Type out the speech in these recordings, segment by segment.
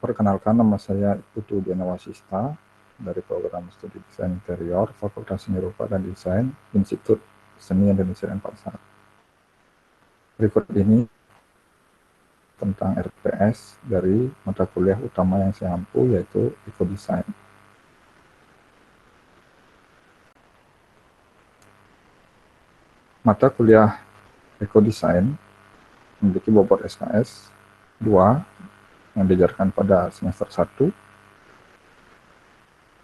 Perkenalkan, nama saya Putu Dianawasista dari program studi desain interior Fakultas Seni Rupa dan Desain Institut Seni Indonesia Denpasar. Berikut ini tentang RPS dari mata kuliah utama yang saya ampu, yaitu Ekodesain. Mata kuliah Ekodesain memiliki bobot SKS 2 yang diajarkan pada semester 1.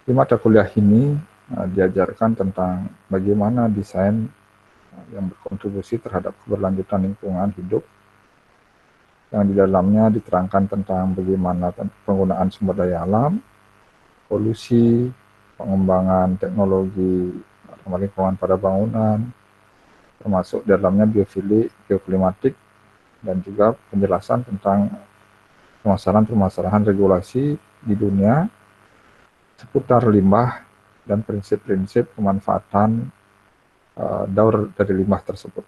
Di mata kuliah ini diajarkan tentang bagaimana desain yang berkontribusi terhadap keberlanjutan lingkungan hidup, yang di dalamnya diterangkan tentang bagaimana penggunaan sumber daya alam, polusi, pengembangan teknologi ramah lingkungan pada bangunan, termasuk di dalamnya biofilik, geoklimatik, dan juga penjelasan tentang permasalahan-permasalahan regulasi di dunia seputar limbah dan prinsip-prinsip pemanfaatan daur dari limbah tersebut.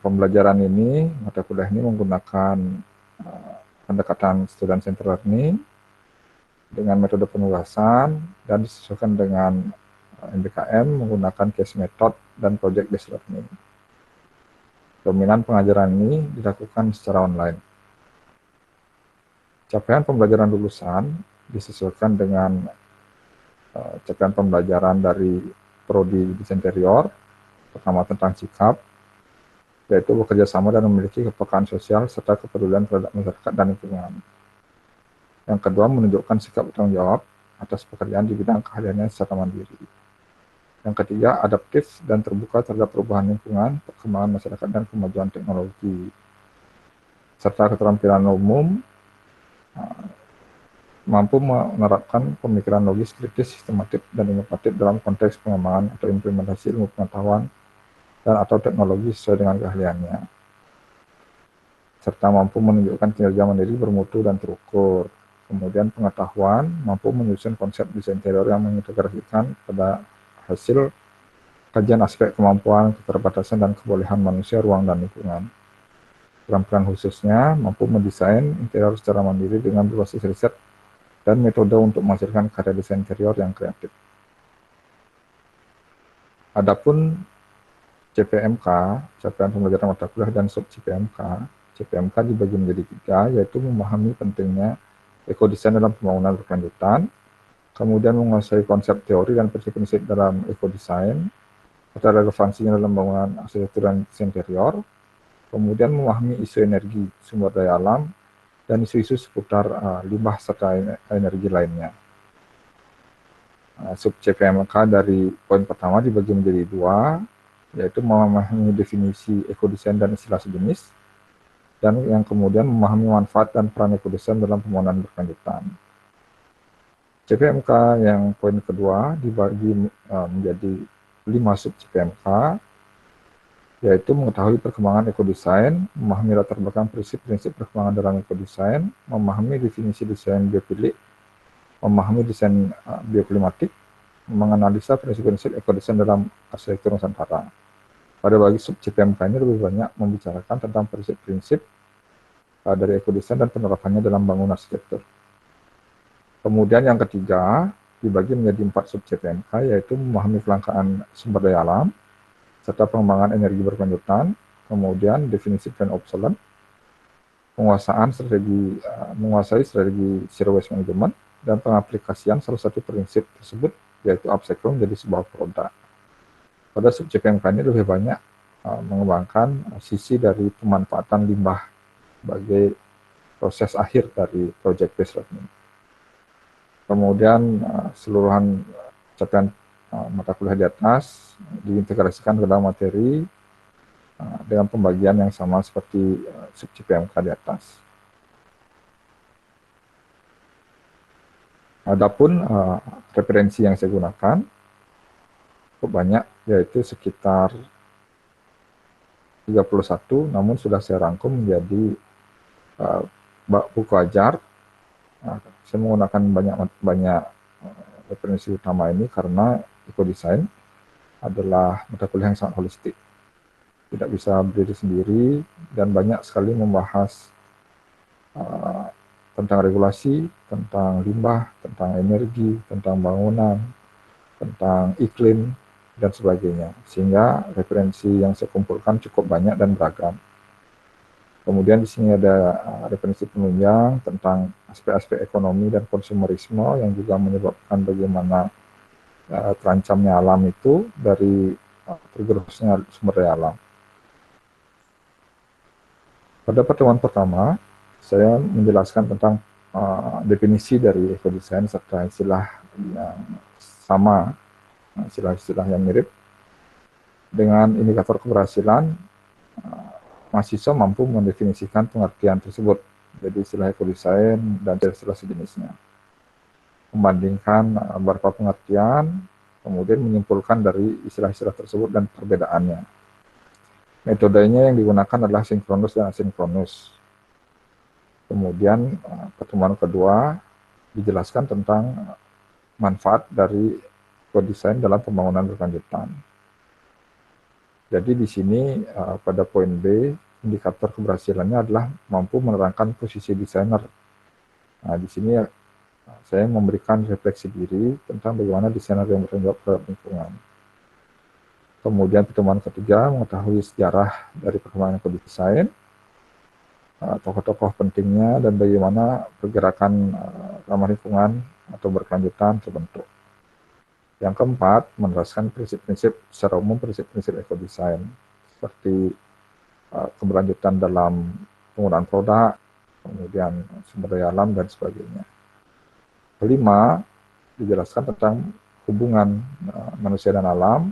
Pembelajaran ini, mata kuliah ini menggunakan pendekatan student-centered learning dengan metode penugasan dan disesuaikan dengan MBKM menggunakan case method dan project based learning. Dominan pengajaran ini dilakukan secara online. Capaian pembelajaran lulusan disesuaikan dengan capaian pembelajaran dari prodi desain interior, pertama tentang sikap, yaitu bekerja sama dan memiliki kepekaan sosial serta kepedulian terhadap masyarakat dan lingkungan. Yang kedua, menunjukkan sikap bertanggung jawab atas pekerjaan di bidang keahliannya secara mandiri. Yang ketiga, adaptif dan terbuka terhadap perubahan lingkungan, perkembangan masyarakat, dan kemajuan teknologi. Serta keterampilan umum, mampu menerapkan pemikiran logis, kritis, sistematik, dan inovatif dalam konteks pengembangan atau implementasi ilmu pengetahuan dan atau teknologi sesuai dengan keahliannya. Serta mampu menunjukkan kinerja mandiri, bermutu, dan terukur. Kemudian pengetahuan, mampu menyusun konsep desain interior yang mengintegrasikan pada hasil kajian aspek kemampuan, keterbatasan, dan kebolehan manusia, ruang, dan lingkungan. Keterampilan khususnya mampu mendesain interior secara mandiri dengan berbasis riset dan metode untuk menghasilkan karya desain interior yang kreatif. Adapun CPMK, capaian pembelajaran mata kuliah dan sub CPMK, CPMK dibagi menjadi 3, yaitu memahami pentingnya ekodesain dalam pembangunan berkelanjutan, kemudian menguasai konsep teori dan prinsip-prinsip dalam ekodesain, serta relevansinya dalam pembangunan arsitektur dan desain interior, kemudian memahami isu energi, sumber daya alam, dan isu-isu seputar limbah serta energi lainnya. Sub CPMK dari poin pertama dibagi menjadi 2, yaitu memahami definisi ekodesain dan istilah sejenis, dan yang kemudian memahami manfaat dan peran ekodesain dalam pembangunan berkelanjutan. CPMK yang poin kedua dibagi menjadi 5 sub CPMK, yaitu mengetahui perkembangan ekodesain, memahami latar belakang prinsip-prinsip perkembangan dalam ekodesain, memahami definisi desain biofilik, memahami desain bioklimatik, menganalisa prinsip-prinsip ekodesain dalam arsitektur Nusantara. Pada bagi sub CPMK ini lebih banyak membicarakan tentang prinsip-prinsip dari ekodesain dan penerapannya dalam bangunan arsitektur. Kemudian yang ketiga dibagi menjadi 4 sub CPMK, yaitu memahami kelangkaan sumber daya alam, serta pengembangan energi berkelanjutan, kemudian definisi plan obsolete, menguasai strategi zero waste management, dan pengaplikasian salah satu prinsip tersebut, yaitu upcycle menjadi sebuah produk. Pada sub CPMK ini lebih banyak mengembangkan sisi dari pemanfaatan limbah sebagai proses akhir dari project based learning. Kemudian seluruhan capaian mata kuliah di atas diintegrasikan ke dalam materi dengan pembagian yang sama seperti sub CPMK di atas. Adapun referensi yang saya gunakan cukup banyak, yaitu sekitar 31, namun sudah saya rangkum menjadi buku ajar. Saya menggunakan banyak referensi utama ini karena ekodesain adalah mata kuliah yang sangat holistik, tidak bisa berdiri sendiri dan banyak sekali membahas tentang regulasi, tentang limbah, tentang energi, tentang bangunan, tentang iklim, dan sebagainya. Sehingga referensi yang saya kumpulkan cukup banyak dan beragam. Kemudian di sini ada referensi penunjang tentang aspek-aspek ekonomi dan konsumerisme yang juga menyebabkan bagaimana terancamnya alam itu dari tergerusnya sumber daya alam. Pada pertemuan pertama, saya menjelaskan tentang definisi dari ekodesain serta istilah yang sama, istilah-istilah yang mirip. Dengan indikator keberhasilan, mahasiswa mampu mendefinisikan pengertian tersebut, jadi istilah ekodesain dan istilah sejenisnya. Membandingkan beberapa pengertian, kemudian menyimpulkan dari istilah-istilah tersebut dan perbedaannya. Metodenya yang digunakan adalah sinkronus dan asinkronus. Kemudian pertemuan kedua dijelaskan tentang manfaat dari ekodesain dalam pembangunan berkelanjutan. Jadi di sini pada poin B, indikator keberhasilannya adalah mampu menerangkan posisi desainer. Nah, di sini saya memberikan refleksi diri tentang bagaimana desainer yang bertanggung jawab terhadap lingkungan. Kemudian pertemuan ketiga mengetahui sejarah dari perkembangan ekodesain, tokoh-tokoh pentingnya, dan bagaimana pergerakan ramah lingkungan atau berkelanjutan terbentuk. Yang keempat, meneraskan prinsip-prinsip secara umum, prinsip-prinsip ekodesain, seperti keberlanjutan dalam penggunaan produk, kemudian sumber daya alam, dan sebagainya. Kelima, dijelaskan tentang hubungan manusia dan alam,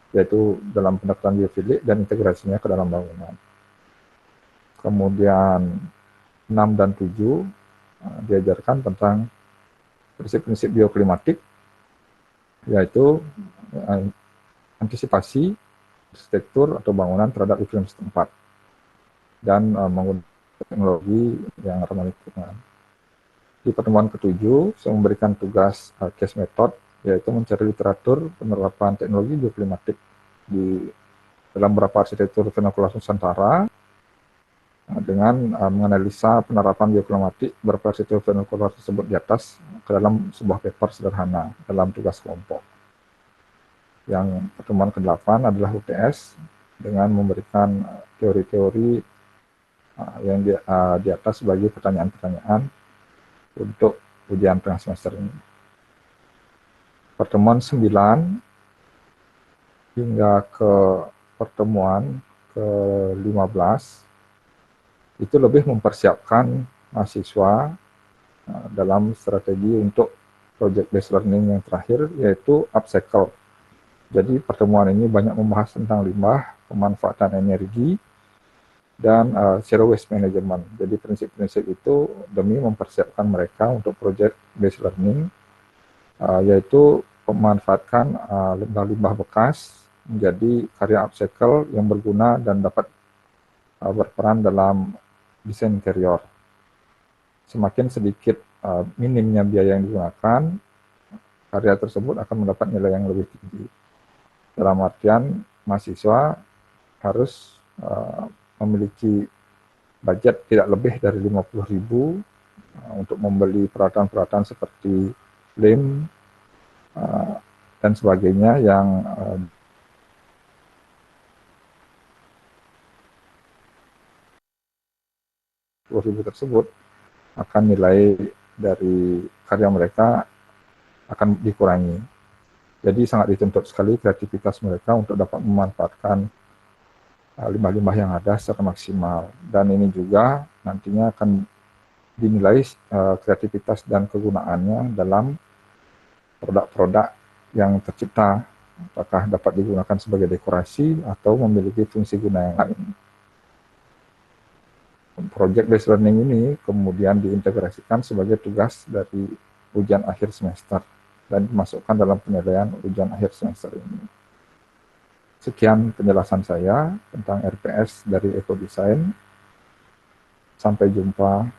yaitu dalam pendekatan biofilik dan integrasinya ke dalam bangunan. Kemudian 6 dan 7 diajarkan tentang prinsip-prinsip bioklimatik, yaitu antisipasi arsitektur atau bangunan terhadap iklim setempat dan menggunakan teknologi yang ramah lingkungan. Di pertemuan ketujuh, saya memberikan tugas case method, yaitu mencari literatur penerapan teknologi bioklimatik di dalam beberapa arsitektur vernakular Nusantara dengan menganalisa penerapan bioklimatik beberapa arsitektur vernakular tersebut di atas ke dalam sebuah paper sederhana dalam tugas kelompok. Yang pertemuan ke-8 adalah UTS dengan memberikan teori-teori yang di atas sebagai pertanyaan-pertanyaan untuk ujian tengah semester ini. Pertemuan 9 hingga ke pertemuan ke-15 itu lebih mempersiapkan mahasiswa dalam strategi untuk project based learning yang terakhir, yaitu upcycle. Jadi pertemuan ini banyak membahas tentang limbah, pemanfaatan energi, dan zero waste management. Jadi prinsip-prinsip itu demi mempersiapkan mereka untuk project based learning, yaitu memanfaatkan limbah-limbah bekas menjadi karya upcycle yang berguna dan dapat berperan dalam desain interior. Semakin sedikit minimnya biaya yang digunakan, karya tersebut akan mendapat nilai yang lebih tinggi. Dalam artian, mahasiswa harus memiliki budget tidak lebih dari 50.000 untuk membeli peralatan-peralatan seperti lem dan sebagainya yang ribu tersebut akan nilai dari karya mereka akan dikurangi. Jadi sangat dituntut sekali kreativitas mereka untuk dapat memanfaatkan limbah-limbah yang ada secara maksimal. Dan ini juga nantinya akan dinilai kreativitas dan kegunaannya dalam produk-produk yang tercipta, apakah dapat digunakan sebagai dekorasi atau memiliki fungsi guna yang lain. Project based learning ini kemudian diintegrasikan sebagai tugas dari ujian akhir semester dan dimasukkan dalam penilaian ujian akhir semester ini. Sekian penjelasan saya tentang RPS dari ekodesain. Sampai jumpa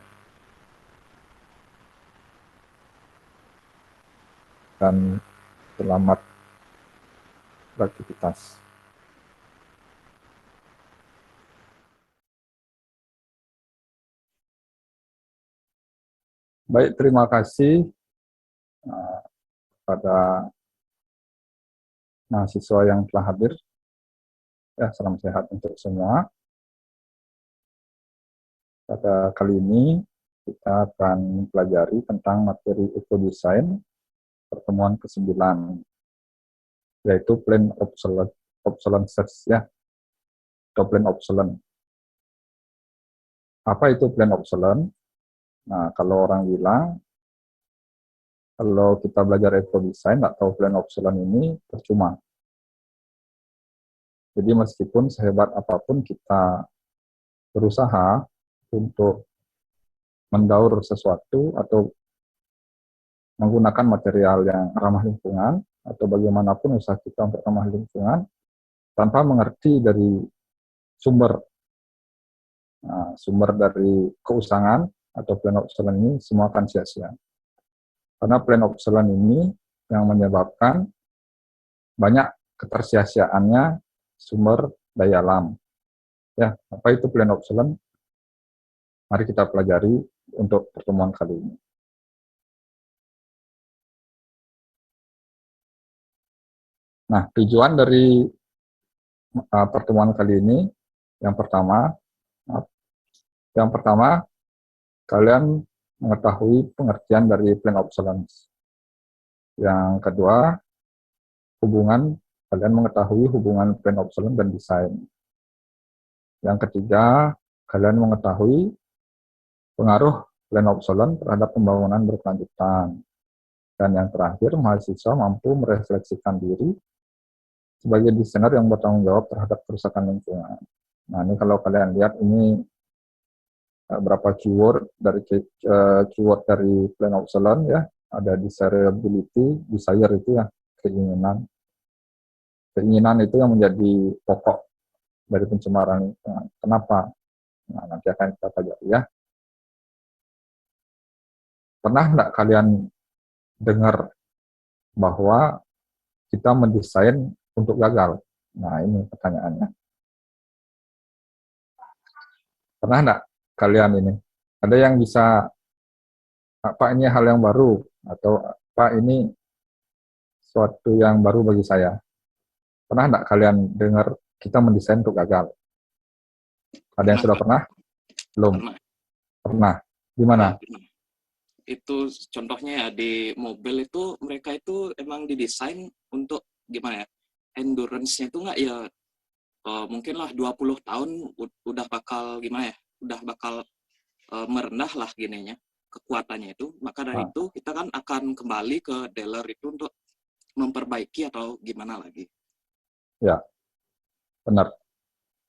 dan selamat beraktivitas. Baik, terima kasih pada mahasiswa yang telah hadir. Ya, salam sehat untuk semua. Pada kali ini kita akan pelajari tentang materi ekodesain pertemuan ke-9, yaitu plan obsolescence ya, atau plan obsolescence. Apa itu plan obsolescence? Nah, kalau orang bilang, kalau kita belajar ekodesain atau plan obsolescence ini percuma. Jadi meskipun sehebat apapun kita berusaha untuk mendaur sesuatu atau menggunakan material yang ramah lingkungan, atau bagaimanapun usaha kita untuk ramah lingkungan, tanpa mengerti dari sumber dari keusangan atau plan obsolescence ini, semua akan sia-sia. Karena plan obsolescence ini yang menyebabkan banyak ketersia-siaannya sumber daya alam. Ya, apa itu plan obsolescence? Mari kita pelajari untuk pertemuan kali ini. Nah, tujuan dari pertemuan kali ini, yang pertama, kalian mengetahui pengertian dari plan obsolescence. Yang kedua, kalian mengetahui hubungan plan obsolescence dan desain. Yang ketiga, kalian mengetahui pengaruh plan obsolescence terhadap pembangunan berkelanjutan. Dan yang terakhir, mahasiswa mampu merefleksikan diri sebagai desainer yang bertanggung jawab terhadap kerusakan lingkungan. Nah, ini kalau kalian lihat, ini berapa keyword dari plan obsolescence ya. Ada desirability, desire itu ya, keinginan. Keinginan itu yang menjadi pokok dari pencemaran lingkungan. Kenapa? Nah, nanti akan kita pelajari ya. Pernah nggak kalian dengar bahwa kita mendesain untuk gagal? Nah, ini pertanyaannya. Pernah nggak kalian ini? Ada yang bisa, apa ini hal yang baru? Atau apa ini suatu yang baru bagi saya? Pernah nggak kalian dengar kita mendesain untuk gagal? Ada yang sudah pernah? Belum? Pernah. Di mana? Itu contohnya ya, di mobil itu mereka itu emang didesain untuk gimana ya, endurance-nya itu nggak ya, mungkin lah 20 tahun udah bakal gimana ya, udah bakal merendah lah gininya, kekuatannya itu. Maka dari itu kita kan akan kembali ke dealer itu untuk memperbaiki atau gimana lagi. Ya, benar.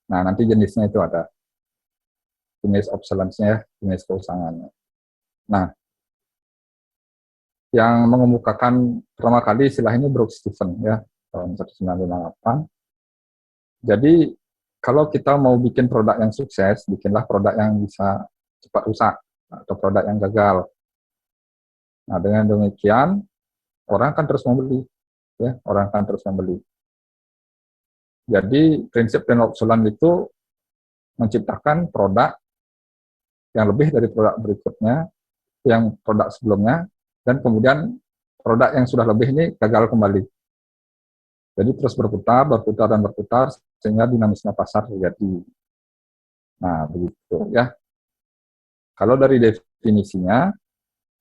Nah, nanti jenisnya itu ada. Jenis obsolescence-nya, jenis keusangannya. Nah, yang mengemukakan pertama kali istilah ini Brooke Stephen ya, tahun 1958. Jadi, kalau kita mau bikin produk yang sukses, bikinlah produk yang bisa cepat rusak, atau produk yang gagal. Nah, dengan demikian, orang akan terus membeli. Ya, orang akan terus membeli. Jadi, prinsip plan obsolescence itu menciptakan produk yang lebih dari produk berikutnya, yang produk sebelumnya, dan kemudian produk yang sudah lebih ini gagal kembali. Jadi terus berputar, dan berputar, sehingga dinamisme pasar terjadi. Nah, begitu ya. Kalau dari definisinya,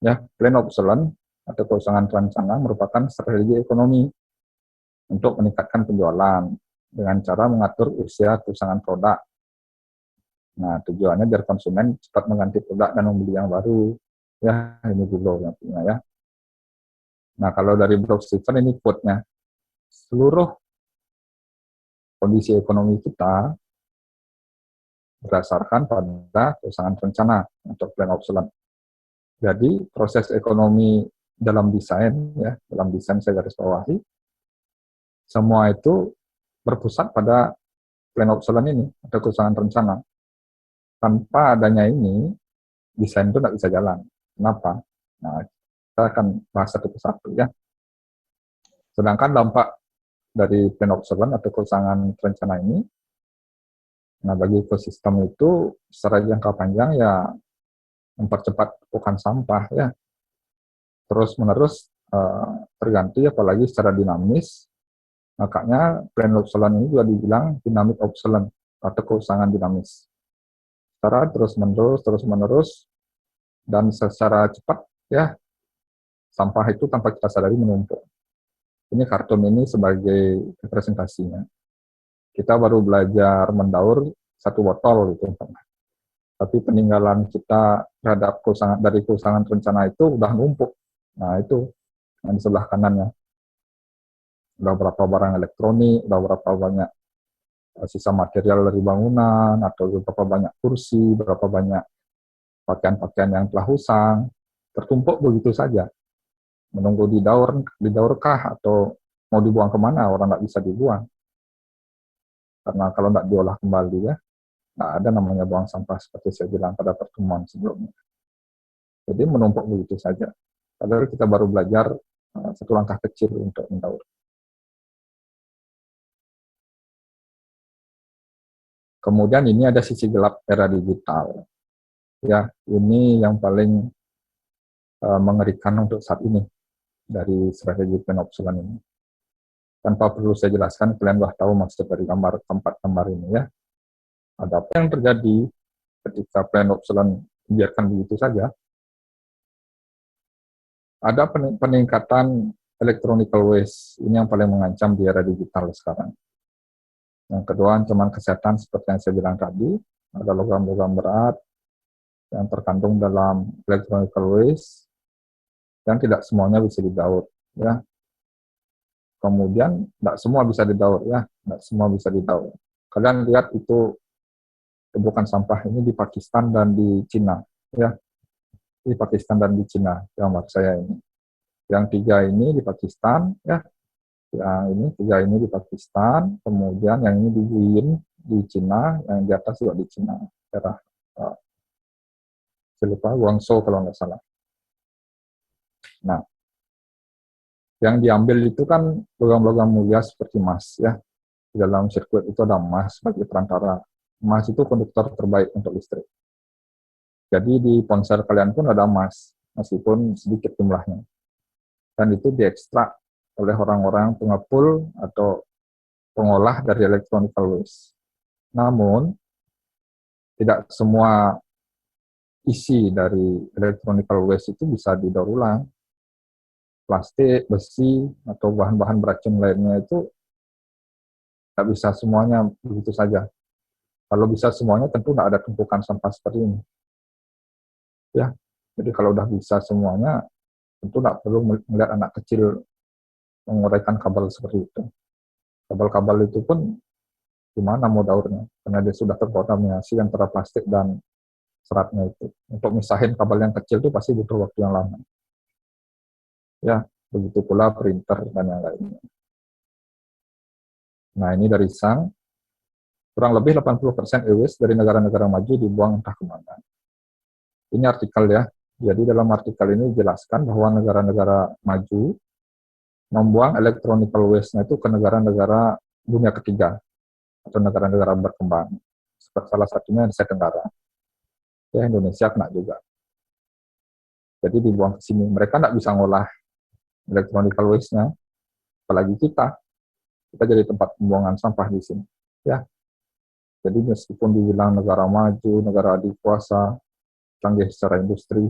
ya, plan obsolescence atau keusangan terancana merupakan strategi ekonomi untuk meningkatkan penjualan dengan cara mengatur usia keusangan produk. Nah, tujuannya biar konsumen cepat mengganti produk dan membeli yang baru. Ya, ini dulu yang punya ya. Nah, kalau dari Brooke Stephen ini quote-nya, seluruh kondisi ekonomi kita berdasarkan pada keusangan rencana untuk plan obsolescence. Jadi, proses ekonomi dalam desain, ya, dalam desain saya garis bawahi, semua itu berpusat pada plan obsolescence ini, atau keusangan rencana. Tanpa adanya ini, desain itu tidak bisa jalan. Kenapa? Nah, kita akan bahas satu persatu ya. Sedangkan dampak dari plan obsolescence atau keusangan rencana ini, nah bagi ekosistem itu secara jangka panjang ya mempercepat tumpukan sampah ya, terus menerus terganti, apalagi secara dinamis. Makanya planned obsolescence ini juga dibilang dynamic obsolescence atau kerusakan dinamis. Secara terus menerus dan secara cepat ya, sampah itu tanpa kita sadari menumpuk. Ini kartun ini sebagai representasinya. Kita baru belajar mendaur satu botol gitu, tapi peninggalan kita terhadap kerusakan rencana itu udah numpuk. Nah itu yang di sebelah kanannya. Udah berapa barang elektronik, udah berapa banyak sisa material dari bangunan, atau berapa banyak kursi, berapa banyak pakaian-pakaian yang telah usang, tertumpuk begitu saja. Menunggu didaurkah atau mau dibuang kemana, orang nggak bisa dibuang. Karena kalau nggak diolah kembali ya, nggak ada namanya buang sampah seperti saya bilang pada pertemuan sebelumnya. Jadi menumpuk begitu saja. Padahal kita baru belajar satu langkah kecil untuk mendaur. Kemudian ini ada sisi gelap era digital. Ya, ini yang paling mengerikan untuk saat ini dari strategi planned obsolescence ini. Tanpa perlu saya jelaskan, kalian sudah tahu maksud dari keempat gambar ini ya. Ada apa yang terjadi ketika planned obsolescence dibiarkan begitu saja? Ada peningkatan electronical waste, ini yang paling mengancam di era digital sekarang. Yang kedua, ancaman kesehatan seperti yang saya bilang tadi, ada logam-logam berat yang terkandung dalam electronical waste, yang tidak semuanya bisa didaur. Ya. Kemudian, tidak semua bisa didaur. Ya. Tidak semua bisa didaur. Kalian lihat itu tumpukan sampah ini di Pakistan dan di Cina. Ya. Di Pakistan dan di Cina, gambar saya ini. Yang tiga ini di Pakistan, ya. Yang ini tiga ini di Pakistan, kemudian yang ini di Guin di Cina, yang di atas juga di Cina, daerah saya lupa Guangzhou kalau nggak salah. Nah, yang diambil itu kan logam-logam mulia seperti emas ya. Di dalam sirkuit itu ada emas sebagai perantara. Emas itu konduktor terbaik untuk listrik. Jadi di ponsel kalian pun ada emas, meskipun sedikit jumlahnya. Dan itu diekstrak oleh orang-orang pengepul atau pengolah dari electronical waste. Namun, tidak semua isi dari electronical waste itu bisa didaur ulang. Plastik, besi, atau bahan-bahan beracun lainnya itu tidak bisa semuanya begitu saja. Kalau bisa semuanya, tentu tidak ada tumpukan sampah seperti ini. Ya, jadi kalau udah bisa semuanya, tentu tidak perlu melihat anak kecil menguraikan kabel seperti itu. Kabel-kabel itu pun gimana mau daurnya, karena dia sudah terkontaminasi antara plastik dan seratnya itu. Untuk misahin kabel yang kecil itu pasti butuh waktu yang lama. Ya, begitu pula printer dan yang lainnya. Nah, ini dari Sang, kurang lebih 80% e-waste dari negara-negara maju dibuang entah kemana. Ini artikel ya, jadi dalam artikel ini dijelaskan bahwa negara-negara maju membuang electronical waste-nya itu ke negara-negara dunia ketiga, atau negara-negara berkembang. Seperti salah satunya Asia Tenggara. Ya, Indonesia kena juga. Jadi dibuang ke sini. Mereka tidak bisa ngolah electronical waste-nya, apalagi kita. Kita jadi tempat pembuangan sampah di sini. Ya, jadi meskipun dibilang negara maju, negara adikuasa, canggih secara industri,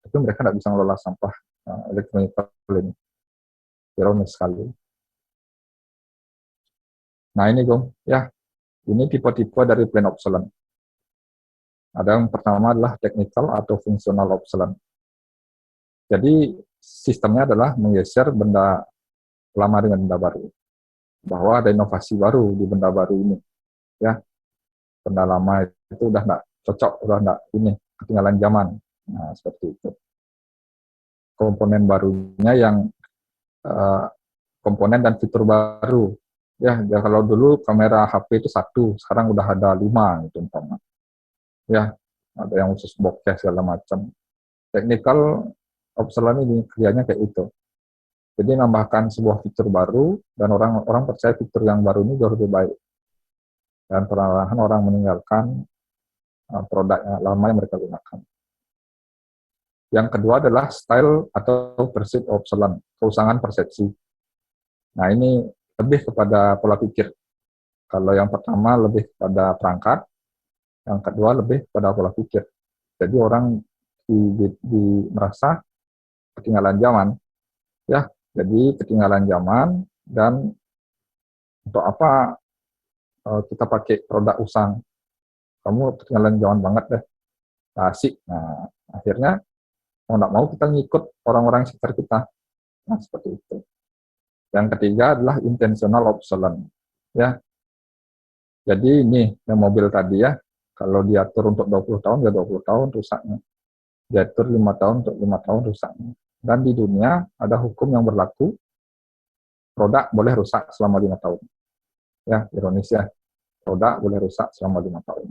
tapi mereka tidak bisa mengelola sampah elektronik ini. Ironis sekali. Nah ini Gong, ya, ini tipe-tipe dari planned obsolescence. Ada yang pertama adalah technical atau functional obsolescence. Jadi sistemnya adalah menggeser benda lama dengan benda baru. Bahwa ada inovasi baru di benda baru ini. Ya, benda lama itu udah nggak cocok, udah nggak ini, ketinggalan zaman. Nah, seperti itu. Komponen barunya yang komponen dan fitur baru. Ya, kalau dulu kamera HP itu satu, sekarang udah ada 5 gitu umpama. Ya, ada yang khusus bokeh segala macam. Technical obsolescence ini kerjanya kayak itu. Jadi nambahkan sebuah fitur baru dan orang percaya fitur yang baru ini jauh lebih baik. Dan perlahan orang meninggalkan produk yang lama yang mereka gunakan. Yang kedua adalah style atau perceived obsolescence, keusangan persepsi. Nah, ini lebih kepada pola pikir. Kalau yang pertama lebih kepada perangkat, yang kedua lebih kepada pola pikir. Jadi orang merasa ketinggalan zaman, ya. Jadi ketinggalan zaman, dan untuk apa kita pakai produk usang? Kamu ketinggalan zaman banget deh, asik. Nah, akhirnya mau nggak mau kita ngikut orang-orang sekitar kita. Nah, seperti itu. Yang ketiga adalah intentional obsolescence. Ya, jadi ini yang mobil tadi ya, kalau diatur untuk 20 tahun ya 20 tahun rusaknya. Diatur 5 tahun untuk 5 tahun rusaknya. Dan di dunia ada hukum yang berlaku, produk boleh rusak selama 5 tahun. Ya, ironis ya, produk boleh rusak selama 5 tahun.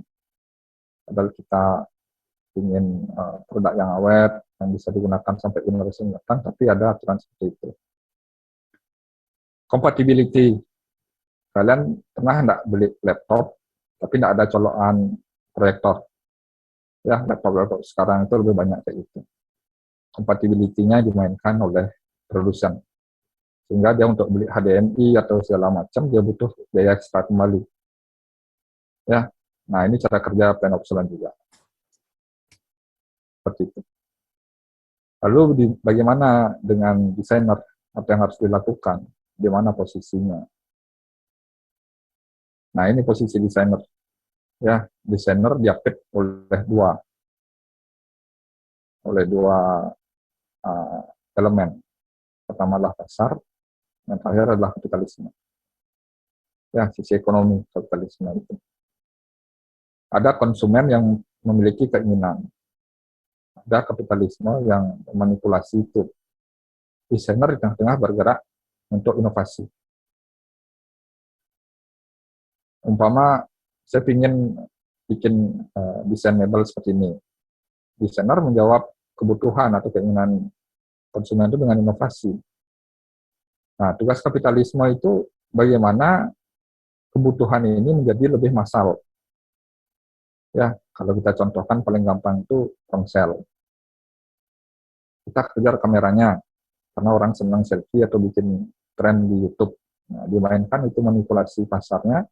Padahal kita ingin produk yang awet, yang bisa digunakan sampai generasi mendatang, tapi ada aturan seperti itu. Compatibility. Kalian pernah enggak beli laptop, tapi enggak ada colokan proyektor? Ya, laptop sekarang itu lebih banyak kayak gitu. Compatibility-nya dimainkan oleh produsen. Sehingga dia untuk beli HDMI atau segala macam, dia butuh biaya ekstra kembali. Ya, nah ini cara kerja plan obsolescence juga. Seperti itu. Lalu bagaimana dengan desainer? Apa yang harus dilakukan? Di mana posisinya? Nah, ini posisi desainer. Ya, desainer diapit oleh dua elemen. Pertama adalah pasar, yang terakhir adalah kapitalisme. Ya, sisi ekonomi kapitalisme itu. Ada konsumen yang memiliki keinginan. Ada kapitalisme yang memanipulasi itu. Desainer di tengah-tengah bergerak untuk inovasi. Umpama saya ingin bikin desain mebel seperti ini. Desainer menjawab kebutuhan atau keinginan konsumen itu dengan inovasi. Nah, tugas kapitalisme itu bagaimana kebutuhan ini menjadi lebih massal. Ya, kalau kita contohkan paling gampang itu ponsel. Kita kejar kameranya, karena orang senang selfie atau bikin tren di YouTube. Nah, dimainkan itu manipulasi pasarnya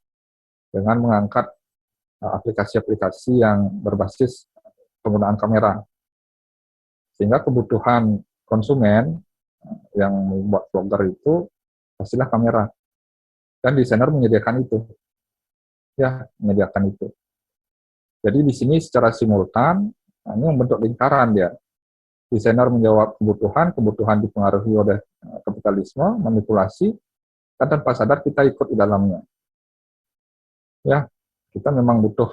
dengan mengangkat aplikasi-aplikasi yang berbasis penggunaan kamera. Sehingga kebutuhan konsumen yang membuat vlogger itu pastilah kamera. Dan desainer menyediakan itu. Ya, menyediakan itu. Jadi di sini secara simultan, ini membentuk lingkaran dia. Desainer menjawab kebutuhan, kebutuhan dipengaruhi oleh kapitalisme, manipulasi, dan tanpa sadar kita ikut di dalamnya. Ya, kita memang butuh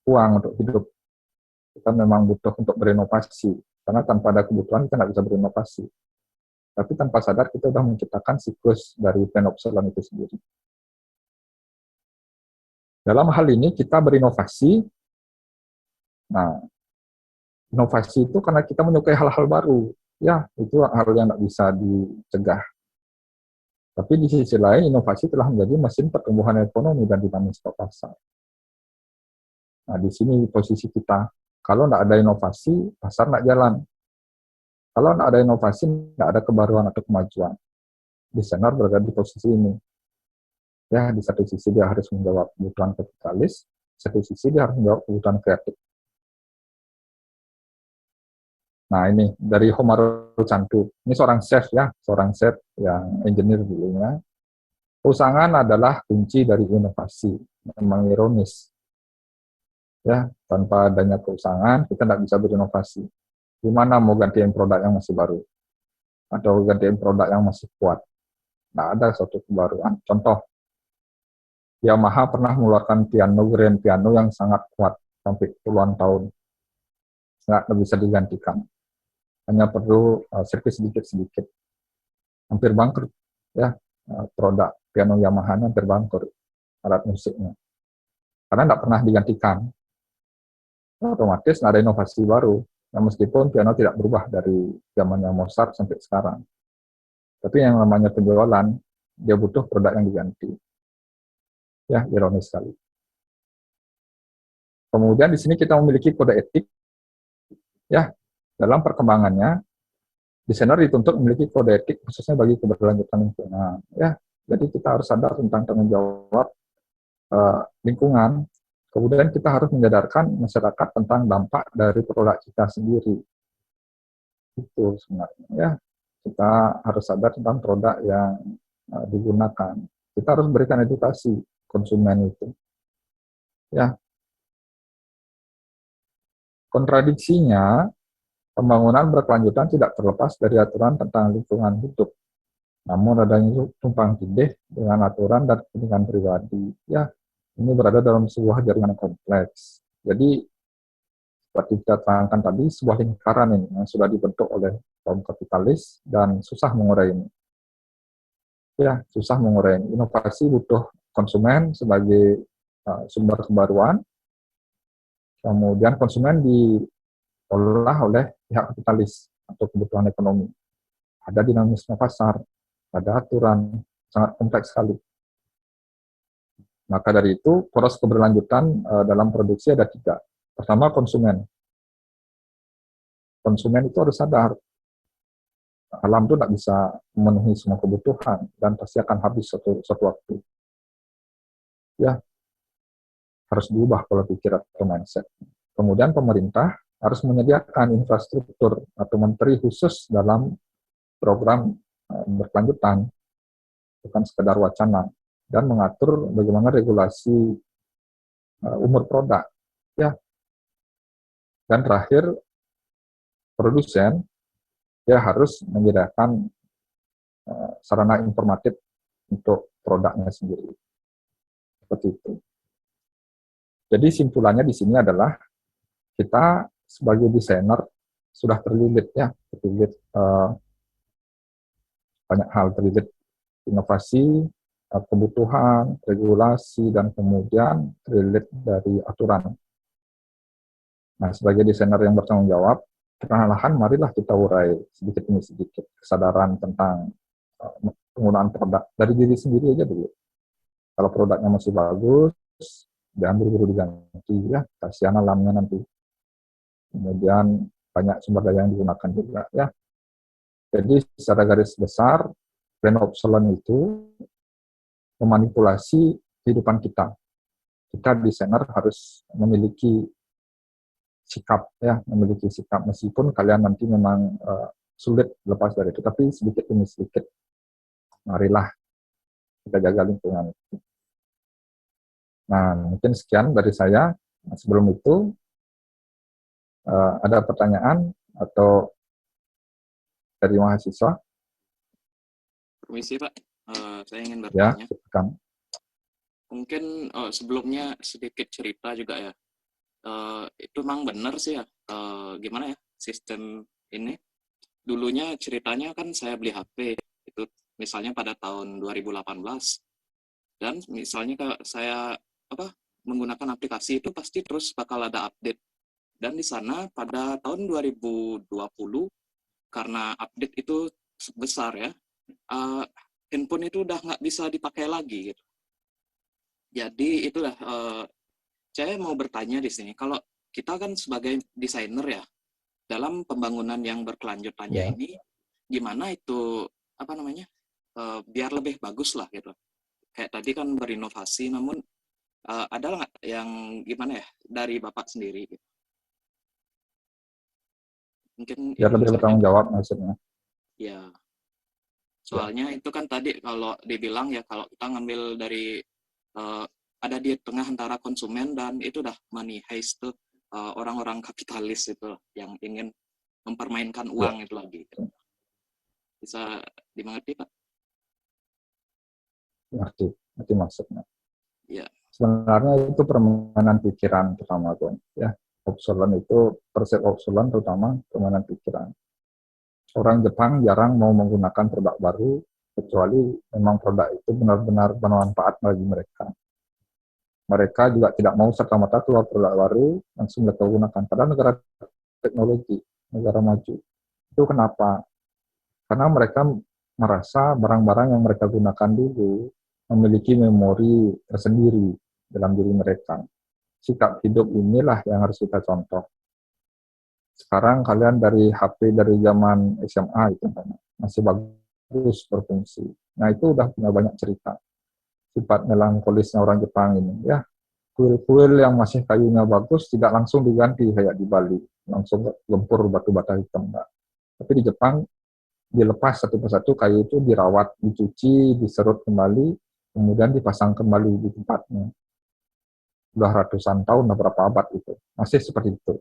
uang untuk hidup. Kita memang butuh untuk berinovasi, karena tanpa ada kebutuhan kita nggak bisa berinovasi. Tapi tanpa sadar kita sudah menciptakan siklus dari plan obsolescence itu sendiri. Dalam hal ini kita berinovasi. Nah, inovasi itu karena kita menyukai hal-hal baru. Ya, itu hal yang tidak bisa dicegah. Tapi di sisi lain, inovasi telah menjadi mesin pertumbuhan ekonomi dan dinamika pasar. Nah, di sini posisi kita. Kalau tidak ada inovasi, pasar tidak jalan. Kalau tidak ada inovasi, tidak ada kebaruan atau kemajuan. Desainer berada di posisi ini. Ya, di satu sisi dia harus menjawab kebutuhan kapitalis, di satu sisi dia harus menjawab kebutuhan kreatif. Nah, ini dari Homaru Chantu. Ini seorang chef ya, seorang chef yang engineer dulunya. Keusangan adalah kunci dari inovasi. Memang ironis. Ya, tanpa adanya keusangan, kita tidak bisa berinovasi. Gimana mau gantiin produk yang masih baru? Atau gantiin produk yang masih kuat? Nah, ada suatu kebaruan. Contoh, Yamaha pernah mengeluarkan piano, grand piano yang sangat kuat, sampai puluhan tahun. Nggak bisa digantikan. Hanya perlu servis sedikit-sedikit. Hampir bangkrut. Ya, produk piano Yamaha hampir bangkrut, alat musiknya. Karena tidak pernah digantikan. Otomatis nggak ada inovasi baru. Nah, meskipun piano tidak berubah dari zamannya Mozart sampai sekarang. Tapi yang namanya penjualan, dia butuh produk yang diganti. Ya, ironis sekali. Kemudian di sini kita memiliki kode etik. Ya, Dalam perkembangannya, desainer dituntut memiliki kode etik khususnya bagi keberlanjutan lingkungan. Ya, jadi kita harus sadar tentang tanggung jawab lingkungan. Kemudian kita harus menyadarkan masyarakat tentang dampak dari produk kita sendiri. Itu sebenarnya. Ya, kita harus sadar tentang produk yang digunakan. Kita harus berikan edukasi konsumen itu. Ya, kontradiksinya, pembangunan berkelanjutan tidak terlepas dari aturan tentang lingkungan hidup. Namun adanya tumpang tindih dengan aturan dan kepentingan pribadi. Ya, ini berada dalam sebuah jaringan kompleks. Jadi, seperti kita terangkan tadi, sebuah lingkaran ini yang sudah dibentuk oleh kaum kapitalis dan susah mengurai ini. Ya, susah mengurai ini. Inovasi butuh konsumen sebagai sumber kebaruan, kemudian konsumen diolah oleh pihak kapitalis untuk kebutuhan ekonomi. Ada dinamisme pasar, ada aturan, sangat kompleks sekali. Maka dari itu, poros keberlanjutan dalam produksi ada 3. Pertama, konsumen. Konsumen itu harus sadar, alam itu tidak bisa memenuhi semua kebutuhan, dan pasti akan habis suatu waktu. Ya, harus diubah pola pikir atau mindset. Kemudian pemerintah harus menyediakan infrastruktur atau menteri khusus dalam program berkelanjutan, bukan sekedar wacana, dan mengatur bagaimana regulasi umur produk. Ya, dan terakhir, produsen dia harus menyediakan sarana informatif untuk produknya sendiri. Seperti itu. Jadi simpulannya di sini adalah kita sebagai desainer sudah terlilit banyak hal, terlilit inovasi, kebutuhan, regulasi, dan kemudian terlilit dari aturan. Nah, sebagai desainer yang bertanggung jawab, perlahan marilah kita urai sedikit demi sedikit kesadaran tentang penggunaan produk dari diri sendiri aja dulu. Kalau produknya masih bagus, jangan buru-buru diganti, ya, kasihan alamnya nanti. Kemudian banyak sumber daya yang digunakan juga, ya. Jadi secara garis besar, brand obsolescence itu memanipulasi kehidupan kita. Kita desainer harus memiliki sikap, ya, memiliki sikap meskipun kalian nanti memang sulit lepas dari itu, tapi sedikit demi sedikit, marilah kita jaga lingkungan. Nah, mungkin sekian dari saya. Sebelum itu, ada pertanyaan atau dari mahasiswa? Permisi Pak, saya ingin Ya, bertanya. silakan. Mungkin sebelumnya sedikit cerita juga ya. Itu memang benar sih ya, gimana ya sistem ini. Dulunya ceritanya kan saya beli HP, itu misalnya pada tahun 2018. Dan misalnya kalau saya menggunakan aplikasi itu pasti terus bakal ada update. Dan di sana pada tahun 2020, karena update itu besar ya, handphone itu udah nggak bisa dipakai lagi gitu. Jadi itulah saya mau bertanya di sini, kalau kita kan sebagai desainer ya, dalam pembangunan yang berkelanjutannya Ya. ini, gimana itu biar lebih bagus lah gitu. Kayak tadi kan berinovasi, namun ada nggak yang gimana ya dari Bapak sendiri? Gitu. Mungkin Biar itu lebih saja. bertanggung jawab maksudnya. Ya, Ya. soalnya itu kan tadi kalau dibilang ya, kalau kita ngambil dari ada di tengah antara konsumen dan itu dah money heist tuh, orang-orang kapitalis itu yang ingin mempermainkan Ya. uang itu lagi. Bisa dimengerti Pak? Ngerti maksudnya. Ya. Sebenarnya itu permainan pikiran pertama tuh, ya. Obsolescence itu, persep obsolescence terutama permainan pikiran. Orang Jepang jarang mau menggunakan produk baru, kecuali memang produk itu benar-benar bermanfaat bagi mereka. Mereka juga tidak mau serta-merta keluar produk baru, langsung mereka gunakan. Padahal negara teknologi, negara maju. Itu kenapa? Karena mereka merasa barang-barang yang mereka gunakan dulu memiliki memori tersendiri dalam diri mereka. Sikap hidup inilah yang harus kita contoh. Sekarang kalian dari HP dari zaman SMA itu masih bagus berfungsi. Nah itu udah punya banyak cerita. Sifat melankolisnya orang Jepang ini ya. Kuil-kuil yang masih kayunya bagus tidak langsung diganti kayak di Bali, langsung gempur batu bata hitam enggak. Tapi di Jepang dilepas satu persatu kayu itu, dirawat, dicuci, diserut kembali, kemudian dipasang kembali di tempatnya. Udah ratusan tahun, udah berapa abad itu, masih seperti itu.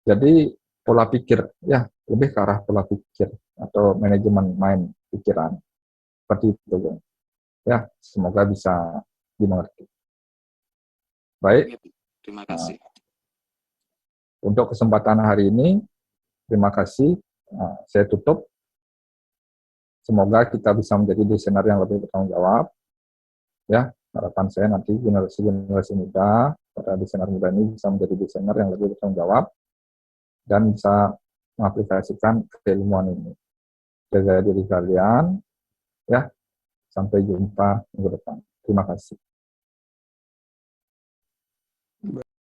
Jadi pola pikir ya lebih ke arah pola pikir atau manajemen main pikiran seperti itu ya. Semoga bisa dimengerti. Baik, Ya, terima nah, kasih. untuk kesempatan hari ini terima kasih. Nah, saya tutup. Semoga kita bisa menjadi desainer yang lebih bertanggung jawab. Ya, harapan saya nanti generasi muda, para desainer muda ini bisa menjadi desainer yang lebih bertanggung jawab dan bisa mengaplikasikan keilmuan ini. Jaga diri kalian, ya. Sampai jumpa minggu depan. Terima kasih.